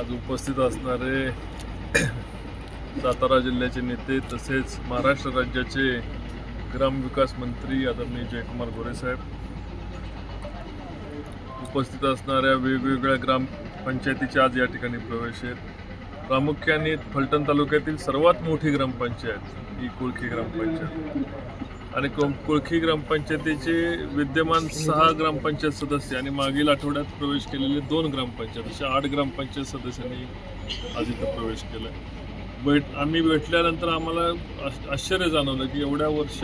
आज उपस्थित असणारे सातारा जिल्ह्याचे नेते तसेच महाराष्ट्र राज्याचे ग्रामविकास मंत्री आदरणीय जयकुमार गोरे साहेब, उपस्थित असणाऱ्या वेगवेगळ्या ग्रामपंचायतीचे आज या ठिकाणी प्रवेश आहेत। प्रामुख्याने फलटण तालुक्यातील सर्वात मोठी ग्रामपंचायत ही कुळखी ग्रामपंचायत आणि कुळखी ग्रामपंचायतीचे विद्यमान 6 ग्रामपंचायत सदस्य आणि मागील आठवड्यात प्रवेश केलेले 2 ग्रामपंचायत अशा 8 ग्रामपंचायत सदस्यांनी आज इथं प्रवेश केला। आम्ही भेटल्यानंतर आम्हाला आश्चर्य जाणवलं की एवढ्या वर्ष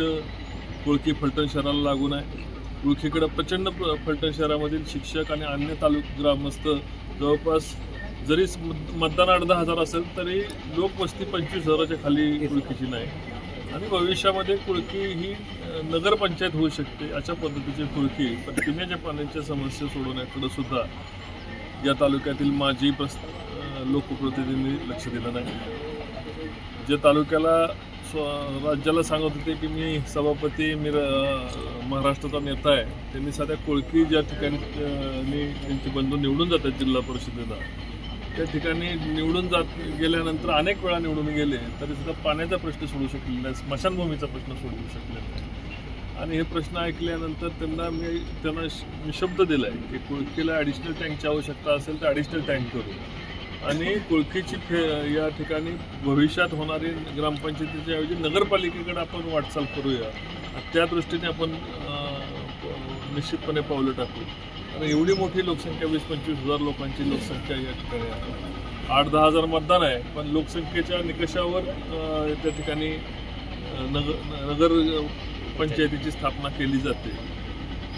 कुळखी फलटण शहराला लागून आहे। कुळखीकडे प्रचंड फलटण शहरामधील शिक्षक आणि अन्य ग्रामस्थ जवळपास जरी मतदान 8-10 असेल तरी लोकवस्ती 25,000च्या खाली कुळखीची नाही आणि भविष्यामध्ये कुळखी ही नगरपंचायत होऊ शकते अशा पद्धतीची कुळखी। पण पिण्याच्या पाण्याच्या समस्या सोडवण्याकडे सुद्धा या तालुक्यातील माजी लोकप्रतिनिधींनी लक्ष दिलं नाही। जे तालुक्याला राज्याला सांगत होते की मी सभापती, मी महाराष्ट्राचा नेता आहे, त्यांनी साध्या कुळखी ज्या ठिकाणी त्यांचे बंधू निवडून जातात जिल्हा परिषदेला, त्या ठिकाणी निवडून गेल्यानंतर अनेक वेळा निवडून गेले तरी सुद्धा पाण्याचा प्रश्न सोडू शकले नाही, स्मशानभूमीचा प्रश्न सोडवू शकले नाही। आणि हे प्रश्न ऐकल्यानंतर त्यांना मी शब्द दिला आहे की कुळखीला ॲडिशनल टँकची आवश्यकता असेल तर ॲडिशनल टँक करू आणि कुळखीची या ठिकाणी भविष्यात होणारी ग्रामपंचायतीच्या ऐवजी नगरपालिकेकडे आपण वाटचाल करूया, त्या दृष्टीने आपण निश्चितपणे पावलं टाकू। आणि एवढी मोठी लोकसंख्या 20-25 हजार लोकांची लोकसंख्या या ठिकाणी आहे। 8-10 हजार मतदान आहे, पण लोकसंख्येच्या निकषावर त्या ठिकाणी नगर पंचायतीची स्थापना केली जाते।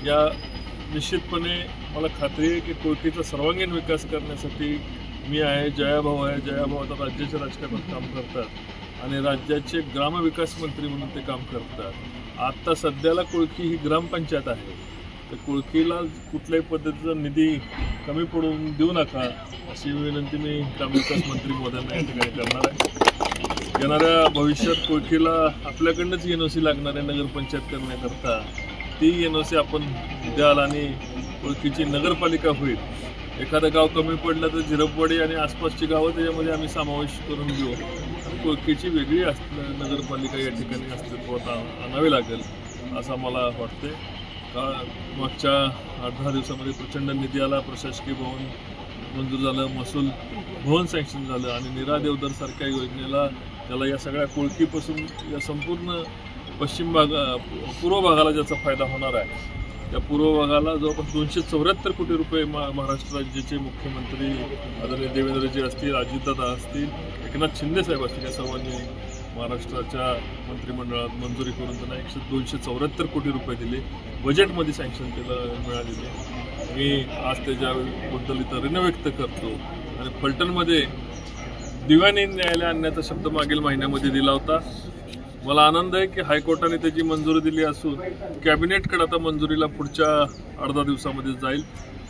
या निश्चितपणे मला खात्री आहे की कुळखीचा सर्वांगीण विकास करण्यासाठी मी आहे, जयाभाऊ आहे, जयाभाऊ आता राज्याच्या राजकारणात काम करतात आणि राज्याचे ग्रामविकास मंत्री म्हणून ते काम करतात। आत्ता सध्याला कुळखी ही ग्रामपंचायत आहे, तर कुळखीला कुठल्याही पद्धतीचा निधी कमी पडून देऊ नका अशी विनंती मी ग्रामविकास मंत्री महोदयांना या ठिकाणी करणार आहे। येणाऱ्या भविष्यात कुळखीला आपल्याकडनंच NOC लागणार आहे नगरपंचायत करण्याकरता, ती NOC आपण द्याल आणि कुळखीची नगरपालिका होईल। एखादं गाव कमी पडलं तर झिरपवाडी आणि आसपासची गावं त्याच्यामध्ये आम्ही समावेश करून घेऊ आणि कुळखीची वेगळी नगरपालिका या ठिकाणी अस्तित्वात आणावी लागेल असं मला वाटते। मागच्या 8-10 दिवसामध्ये प्रचंड निधी आला, प्रशासकीय भवन मंजूर झालं, महसूल भवन सँक्शन झालं आणि नीरा देवधर सारख्या योजनेला त्याला या सगळ्या कुळखीपासून या संपूर्ण पूर्व भागाला ज्याचा फायदा होणार आहे, त्या पूर्व भागाला जवळपास 274 कोटी रुपये महाराष्ट्र राज्याचे मुख्यमंत्री आदरणीय देवेंद्रजी असतील, अजितदादा असतील, एकनाथ शिंदे साहेब असतील, या सर्वांनी महाराष्ट्राच्या मंत्रिमंडळात मंजुरी करून त्यांना 274 कोटी रुपये दिले, बजेटमध्ये सँक्शन त्याला मिळालेले। मी आज त्याच्याबद्दल इथं ऋण व्यक्त करतो आणि फलटणमध्ये दिवाणी न्यायालय आणण्याचा शब्द मागील महिन्यामध्ये दिला होता। मला आनंद आहे की हायकोर्टाने त्याची मंजुरी दिली असून कॅबिनेटकडे आता मंजुरीला पुढच्या 8-10 दिवसामध्ये जाईल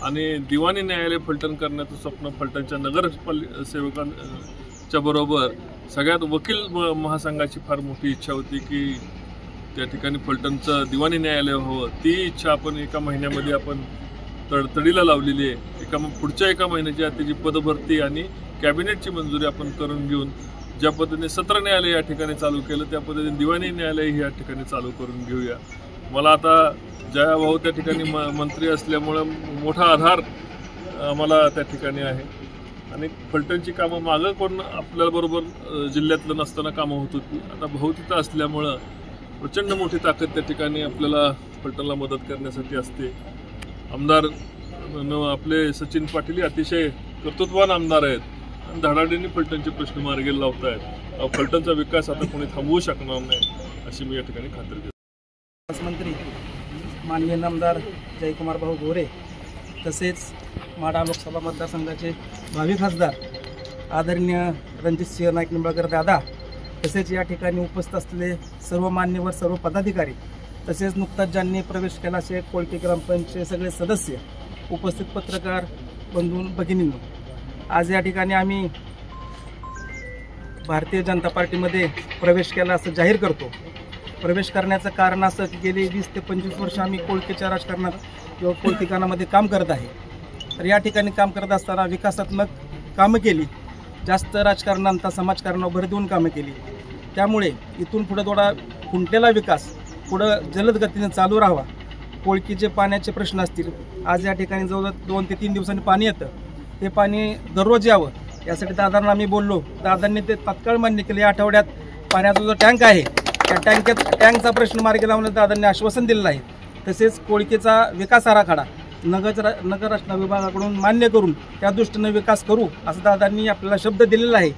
आणि दिवाणी न्यायालय फलटण करण्याचं स्वप्न फलटणच्या नगरसेवकांच्या बरोबर सगळ्यात वकील महासंघाची फार मोठी इच्छा होती की त्या ठिकाणी फलटणचं दिवाणी न्यायालय व्हावं। ती इच्छा आपण एका महिन्यामध्ये आपण तडतडीला लावलेली आहे। पुढच्या एका महिन्याची आत त्याची पदभरती आणि कॅबिनेटची मंजुरी आपण करून घेऊन ज्या पद्धतीने सत्र न्यायालय या ठिकाणी चालू केलं त्या पद्धतीने दिवाणी न्यायालय या ठिकाणी चालू करून घेऊया। मला आता जयाभाऊ त्या ठिकाणी मंत्री असल्यामुळं मोठा आधार आम्हाला त्या ठिकाणी आहे आणि फलटणची कामं मागं कोण आपल्याबरोबर जिल्ह्यातलं नसताना कामं होत होती, आता भाऊ तिथं असल्यामुळं प्रचंड मोठी ताकद त्या ठिकाणी आपल्याला फलटणला मदत करण्यासाठी असते। आमदार आपले सचिन पाटील अतिशय कर्तृत्ववान आमदार आहेत आणि धडाडीने फलटणचे प्रश्न मार्गी लावत आहेत। फलटणचा विकास आता कोणी थांबवू शकणार नाही अशी मी या ठिकाणी खात्री देतो। मंत्री माननीय नामदार जयकुमार भाऊ गोरे तसेच माढा लोकसभा मतदारसंघाचे भावी खासदार आदरणीय रणजितसिंह नाईक निंबाळकर दादा तसेच या ठिकाणी उपस्थित असलेले सर्व मान्यवर, सर्व पदाधिकारी तसेच नुकताच ज्यांनी प्रवेश केला असे कुळखी ग्रामपंचायतचे सगळे सदस्य, उपस्थित पत्रकार बंधू भगिनींनो, आज या ठिकाणी आम्ही भारतीय जनता पार्टीमध्ये प्रवेश केला असं जाहीर करतो। प्रवेश करण्याचं कारण असं की गेली 20 ते 25 वर्ष आम्ही कुळखीच्या राजकारणात किंवा कुळखी गावामध्ये काम करत आहे। तर या ठिकाणी काम करत असताना विकासात्मक कामं केली, जास्त राजकारणांता समाजकारणावर भर देऊन कामं केली. त्यामुळे इथून पुढं थोडा खुंटलेला विकास पुढं जलद गतीने चालू राहावा. कोळकीचे पाण्याचे प्रश्न असतील, आज या ठिकाणी जवळजवळ 2 ते 3 दिवसांनी पाणी येतं, ते पाणी दररोज यावं यासाठी दादांना आम्ही बोललो. दादांनी ते तात्काळ मान्य केले. या आठवड्यात पाण्याचा जो टँक आहे त्या टँकचा प्रश्न मार्गी लावण्याचं दादांनी आश्वासन दिलेलं आहे. तसेच कोळकीचा विकास आराखडा नगर रचना विभागाकडून मान्य करून त्या दृष्टीनं विकास करू असं दादांनी आपल्याला शब्द दिलेला आहे.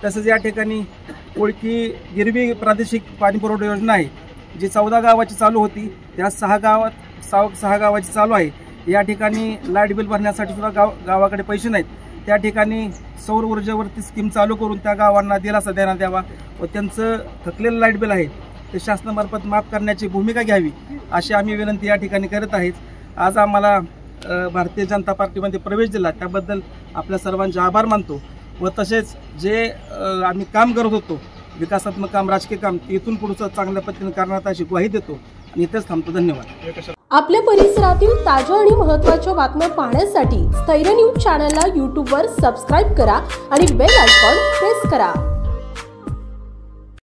तसंच या ठिकाणी कोळकी गिरवी प्रादेशिक पाणीपुरवठा योजना आहे जी 14 गावाची चालू होती, त्या 6 गावाची चालू आहे. या ठिकाणी लाईट बिल भरण्यासाठी सुद्धा गावाकडे पैसे नाहीत. त्या ठिकाणी सौर ऊर्जेवरती स्कीम चालू करून त्या गावांना दिलासा देण्यात यावा व त्यांचं थकलेलं लाईट बिल आहे ते शासनामार्फत माफ करण्याची भूमिका घ्यावी अशी आम्ही विनंती या ठिकाणी करत आहेत. आज आम्हाला भारतीय जनता पार्टीमध्ये प्रवेश दिला त्याबद्दल आपल्या सर्वांचे आभार मानतो व तसेच जे आम्ही काम करत होतो विकासात्मक काम, राजकीय काम, इथून पुढचं चांगल्या पद्धतीने करण्यात अशी ग्वाही देतो आणि इथेच थांबतो. धन्यवाद. आपल्या परिसरातील ताज्या आणि महत्त्वाच्या बातम्या पाहण्यासाठी स्थैर्य न्यूज चॅनलला यूट्यूबवर सबस्क्राईब करा आणि बेल आयकॉन प्रेस करा.